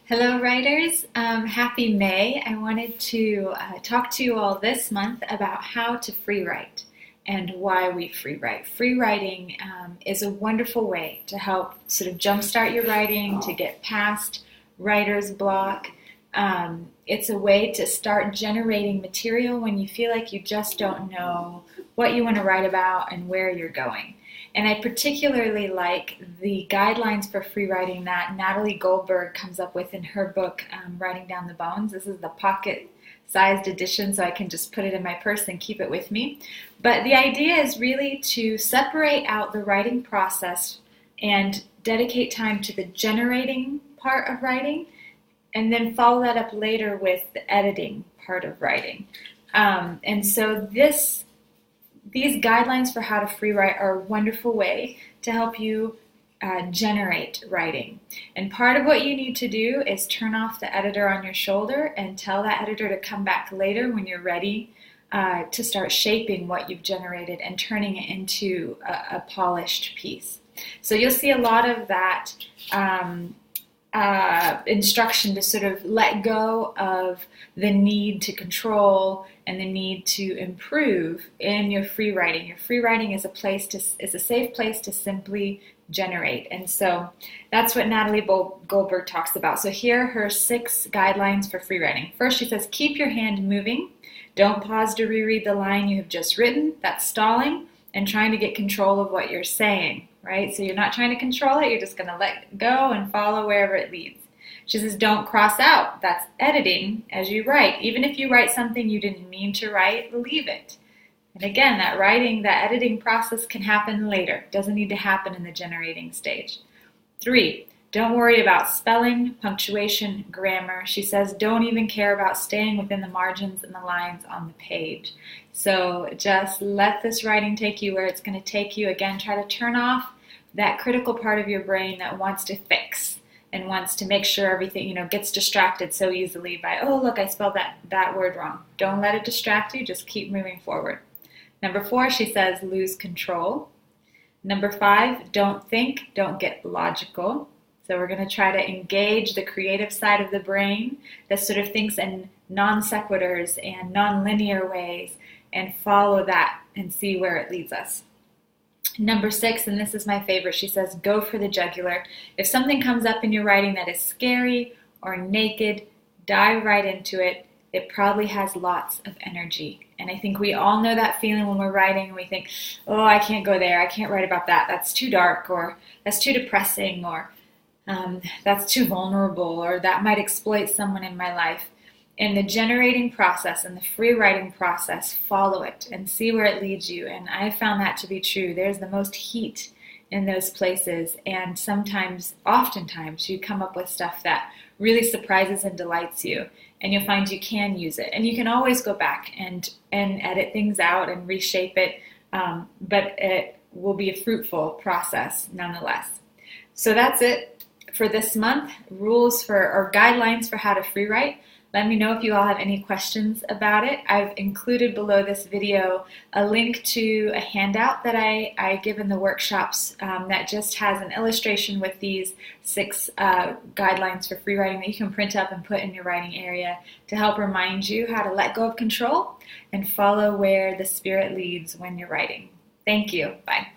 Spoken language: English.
Hello, writers. Happy May. I wanted to talk to you all this month about how to free write and why we free write. Free writing is a wonderful way to help sort of jumpstart your writing, to get past writer's block. It's a way to start generating material when you feel like you just don't know what you want to write about and where you're going. And I particularly like the guidelines for free writing that Natalie Goldberg comes up with in her book, Writing Down the Bones. This is the pocket-sized edition, so I can just put it in my purse and keep it with me. But the idea is really to separate out the writing process and dedicate time to the generating part of writing, and then follow that up later with the editing part of writing. And so these guidelines for how to free write are a wonderful way to help you generate writing. And part of what you need to do is turn off the editor on your shoulder and tell that editor to come back later when you're ready to start shaping what you've generated and turning it into a polished piece. So you'll see a lot of that instruction to sort of let go of the need to control and the need to improve in your free writing. Your free writing is a safe place to simply generate. And so that's what Natalie Goldberg talks about. So here are her 6 guidelines for free writing. First, she says, keep your hand moving. Don't pause to reread the line you have just written. That's stalling and trying to get control of what you're saying, right? So you're not trying to control it. You're just going to let go and follow wherever it leads. She says, don't cross out. That's editing as you write. Even if you write something you didn't mean to write, leave it. And again, that editing process can happen later. It doesn't need to happen in the generating stage. 3, don't worry about spelling, punctuation, grammar. She says, don't even care about staying within the margins and the lines on the page. So just let this writing take you where it's going to take you. Again, try to turn off that critical part of your brain that wants to fix and wants to make sure everything, gets distracted so easily by, oh, look, I spelled that word wrong. Don't let it distract you. Just keep moving forward. Number 4, she says, lose control. Number 5, don't think, don't get logical. So we're going to try to engage the creative side of the brain that sort of thinks in non sequiturs and non-linear ways and follow that and see where it leads us. Number 6, and this is my favorite, she says, go for the jugular. If something comes up in your writing that is scary or naked, dive right into it. It probably has lots of energy. And I think we all know that feeling when we're writing and we think, oh, I can't go there. I can't write about that. That's too dark, or that's too depressing, or that's too vulnerable, or that might exploit someone in my life. In the generating process and the free writing process, follow it and see where it leads you. And I found that to be true. There's the most heat in those places, and oftentimes, you come up with stuff that really surprises and delights you, and you'll find you can use it. And you can always go back and edit things out and reshape it, but it will be a fruitful process nonetheless. So that's it for this month. Guidelines for how to free write. Let me know if you all have any questions about it. I've included below this video a link to a handout that I give in the workshops that just has an illustration with these 6 guidelines for free writing that you can print up and put in your writing area to help remind you how to let go of control and follow where the spirit leads when you're writing. Thank you. Bye.